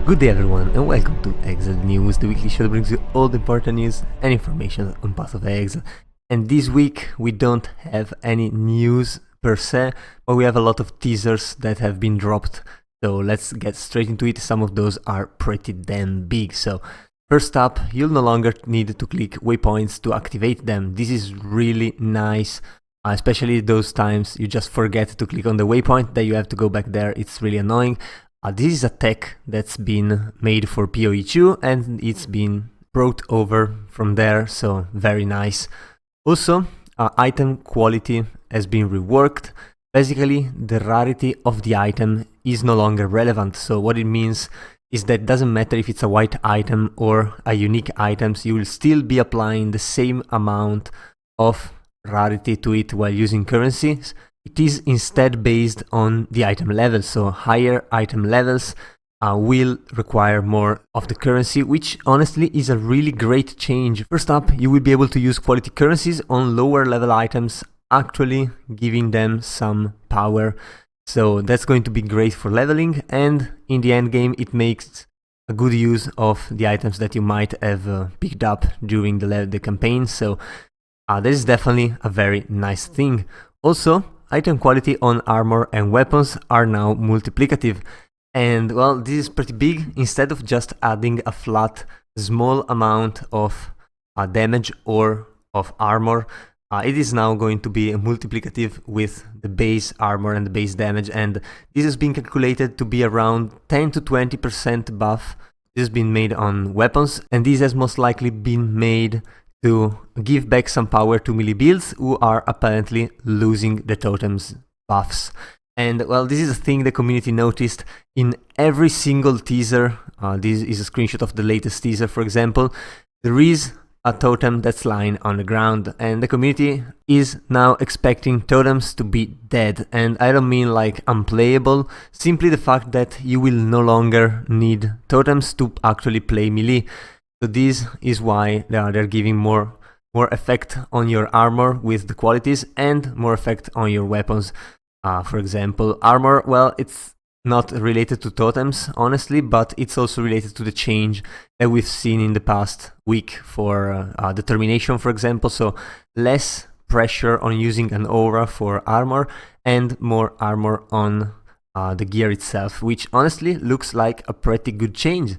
Good day everyone and welcome to Exile News, the weekly show that brings you all the important news and information on Path of Exile. And this week we don't have any news per se, but we have a lot of teasers that have been dropped. So let's get straight into it. Some of those are pretty damn big. So first up, you'll no longer need to click waypoints to activate them. This is really nice. Especially those times you just forget to click on the waypoint, that you have to go back there. It's really annoying. This is a tech that's been made for PoE2 and it's been brought over from there, so very nice. Also, item quality has been reworked. Basically, the rarity of the item is no longer relevant. So what it means is that it doesn't matter if it's a white item or a unique item, you will still be applying the same amount of rarity to it while using currencies. It is instead based on the item level, so higher item levels will require more of the currency, which honestly is a really great change. First up, you will be able to use quality currencies on lower level items, actually giving them some power. So that's going to be great for leveling, and in the end game it makes a good use of the items that you might have picked up during the campaign. So this is definitely a very nice thing. Also, item quality on armor and weapons are now multiplicative, and well, this is pretty big. Instead of just adding a flat small amount of damage or of armor, it is now going to be multiplicative with the base armor and the base damage, and this has been calculated to be around 10 to 20% buff. This has been made on weapons, and this has most likely been made to give back some power to melee builds who are apparently losing the totems buffs. And well, this is a thing the community noticed in every single teaser. This is a screenshot of the latest teaser, for example. There is a totem that's lying on the ground, and the community is now expecting totems to be dead. And I don't mean like unplayable, simply the fact that you will no longer need totems to actually play melee. So this is why they're giving more effect on your armor with the qualities and more effect on your weapons. For example, armor, well, it's not related to totems, honestly, but it's also related to the change that we've seen in the past week for determination, for example. So less pressure on using an aura for armor and more armor on the gear itself, which honestly looks like a pretty good change.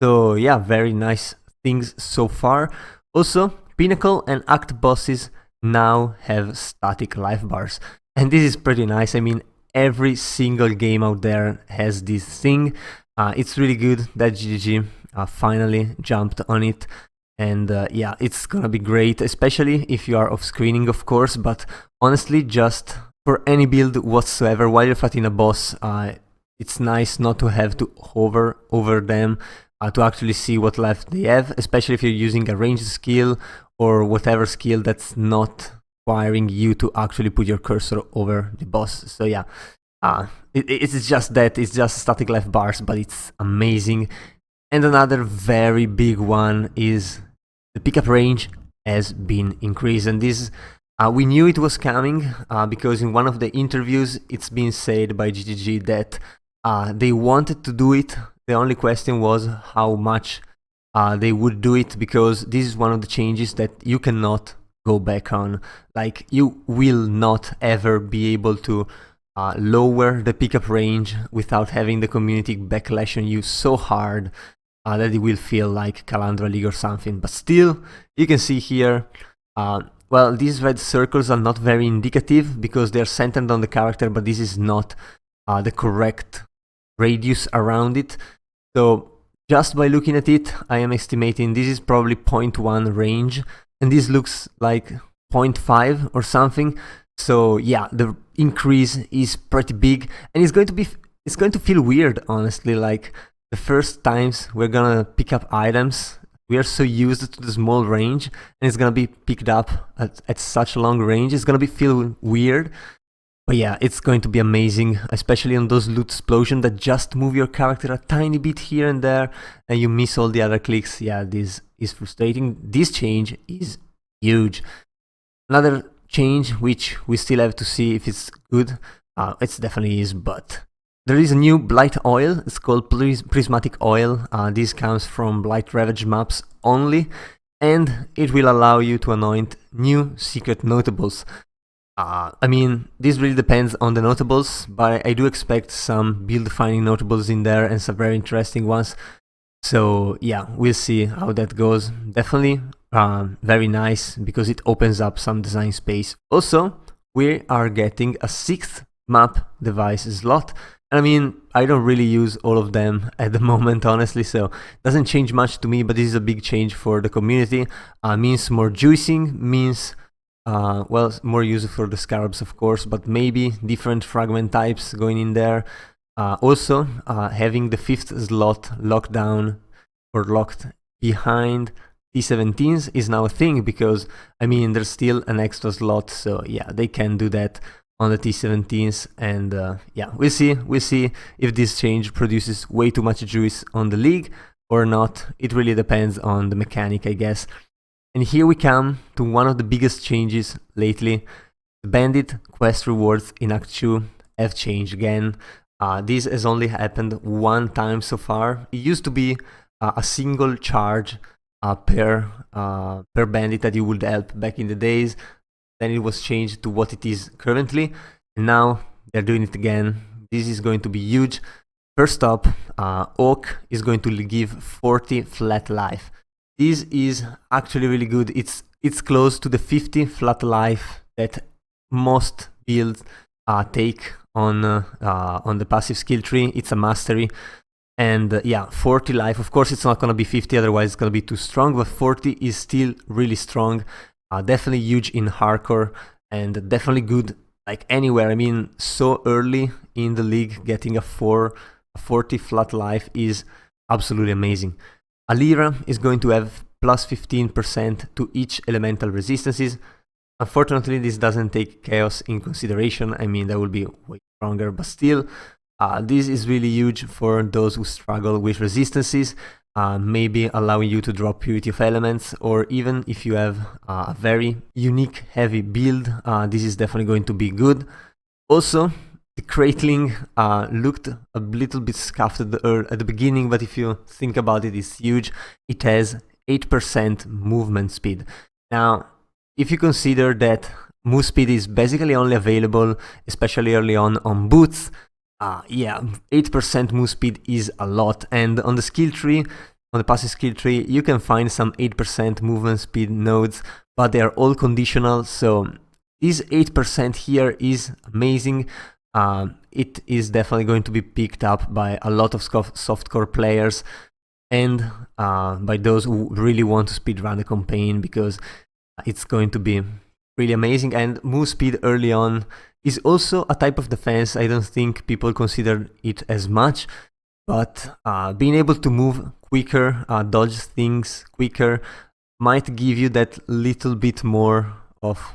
So yeah, very nice things so far. Also, Pinnacle and Act bosses now have static life bars, and this is pretty nice. I mean, every single game out there has this thing. It's really good that GGG finally jumped on it, and yeah, it's gonna be great, especially if you are off screening, of course, but honestly, just for any build whatsoever, while you're fighting a boss, it's nice not to have to hover over them to actually see what life they have, especially if you're using a ranged skill or whatever skill that's not requiring you to actually put your cursor over the boss. So yeah, it's just that, it's just static life bars, but it's amazing. And another very big one is the pickup range has been increased, and this we knew it was coming because in one of the interviews it's been said by GGG that they wanted to do it. The only question was how much they would do it, because this is one of the changes that you cannot go back on. Like, you will not ever be able to lower the pickup range without having the community backlash on you so hard that it will feel like Calandra League or something. But still, you can see here, well, these red circles are not very indicative because they're centered on the character, but this is not the correct radius around it. So just by looking at it, I am estimating this is probably 0.1 range, and this looks like 0.5 or something. So yeah, the increase is pretty big, and it's going to feel weird, honestly. Like, the first times we're gonna pick up items, we are so used to the small range, and it's gonna be picked up at such a long range. It's gonna feel weird. But yeah, it's going to be amazing, especially on those loot explosions that just move your character a tiny bit here and there, and you miss all the other clicks. Yeah, this is frustrating. This change is huge. Another change, which we still have to see if it's good, it definitely is, but there is a new Blight oil. It's called Prismatic Oil. This comes from Blight Ravage maps only, and it will allow you to anoint new secret notables. I mean, this really depends on the notables, but I do expect some build-defining notables in there and some very interesting ones. So yeah, we'll see how that goes. Definitely very nice because it opens up some design space. Also, we are getting a 6th map device slot. I mean, I don't really use all of them at the moment, honestly, so it doesn't change much to me, but this is a big change for the community. Means more juicing, means, well, more useful for the scarabs, of course, but maybe different fragment types going in there. Also, having the 5th slot locked down or locked behind T17s is now a thing because, I mean, there's still an extra slot, so yeah, they can do that on the T17s, and yeah, we'll see if this change produces way too much juice on the league or not. It really depends on the mechanic, I guess. And here we come to one of the biggest changes lately. The Bandit quest rewards in Act 2 have changed again. This has only happened one time so far. It used to be a single charge per bandit that you would help back in the days. Then it was changed to what it is currently, and now they're doing it again. This is going to be huge. First up, Oak is going to give 40 flat life. This is actually really good. It's close to the 50 flat life that most builds take on the passive skill tree. It's a mastery. And yeah, 40 life. Of course, it's not going to be 50, otherwise it's going to be too strong, but 40 is still really strong. Definitely huge in hardcore and definitely good like anywhere. I mean, so early in the league, getting a 40 flat life is absolutely amazing. Alira is going to have plus 15% to each elemental resistances. Unfortunately, this doesn't take chaos in consideration. I mean, that will be way stronger, but still, this is really huge for those who struggle with resistances. Maybe allowing you to drop Purity of Elements, or even if you have a very unique heavy build, this is definitely going to be good. Also, the Cratling looked a little bit scuffed at the beginning, but if you think about it, it's huge. It has 8% movement speed. Now, if you consider that move speed is basically only available, especially early on boots, yeah, 8% move speed is a lot, and on the skill tree, on the passive skill tree, you can find some 8% movement speed nodes, but they are all conditional, so this 8% here is amazing. It is definitely going to be picked up by a lot of softcore players and by those who really want to speedrun the campaign, because it's going to be really amazing. And move speed early on is also a type of defense. I don't think people consider it as much, but being able to move quicker, dodge things quicker, might give you that little bit more of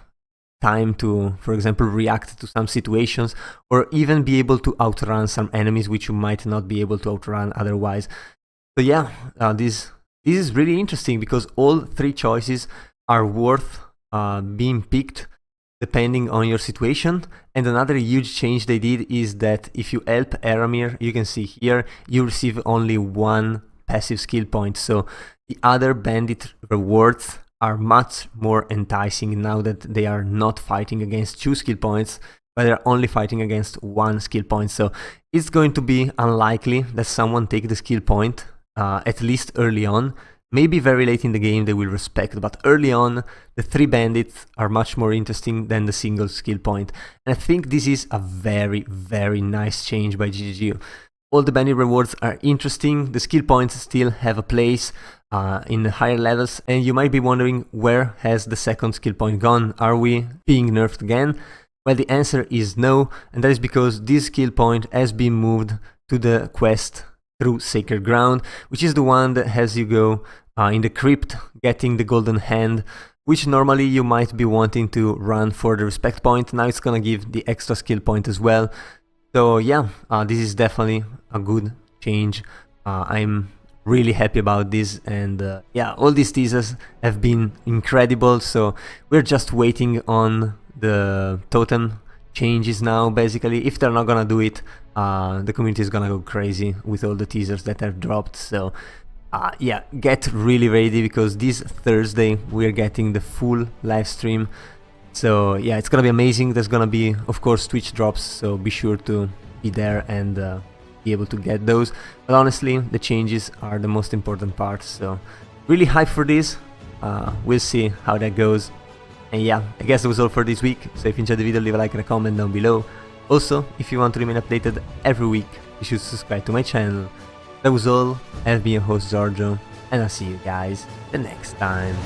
time to, for example, react to some situations, or even be able to outrun some enemies which you might not be able to outrun otherwise. So yeah, this is really interesting because all 3 choices are worth being picked depending on your situation. And another huge change they did is that if you help Aramir, you can see here, you receive only 1 passive skill point. So the other bandit rewards are much more enticing now that they are not fighting against 2 skill points, but they're only fighting against 1 skill point. So it's going to be unlikely that someone take the skill point, at least early on. Maybe very late in the game they will respect, but early on, the 3 bandits are much more interesting than the single skill point. And I think this is a very, very nice change by GGG. All the bandit rewards are interesting, the skill points still have a place in the higher levels, and you might be wondering, where has the second skill point gone? Are we being nerfed again? Well, the answer is no, and that is because this skill point has been moved to the quest through Sacred Ground, which is the one that has you go in the crypt, getting the golden hand, which normally you might be wanting to run for the respect point. Now it's gonna give the extra skill point as well. So yeah, this is definitely a good change. I'm really happy about this, and yeah, all these teasers have been incredible, so we're just waiting on the totem changes now. Basically, if they're not gonna do it, the community is gonna go crazy with all the teasers that have dropped. So yeah, get really ready, because this Thursday we're getting the full live stream. So yeah, it's gonna be amazing. There's gonna be, of course, Twitch drops, so be sure to be there and be able to get those. But honestly, the changes are the most important part, so really hyped for this. We'll see how that goes. And yeah, I guess that was all for this week. So if you enjoyed the video, leave a like and a comment down below. Also, if you want to remain updated every week, you should subscribe to my channel. That was all. I've been your host Giorgio, and I'll see you guys the next time.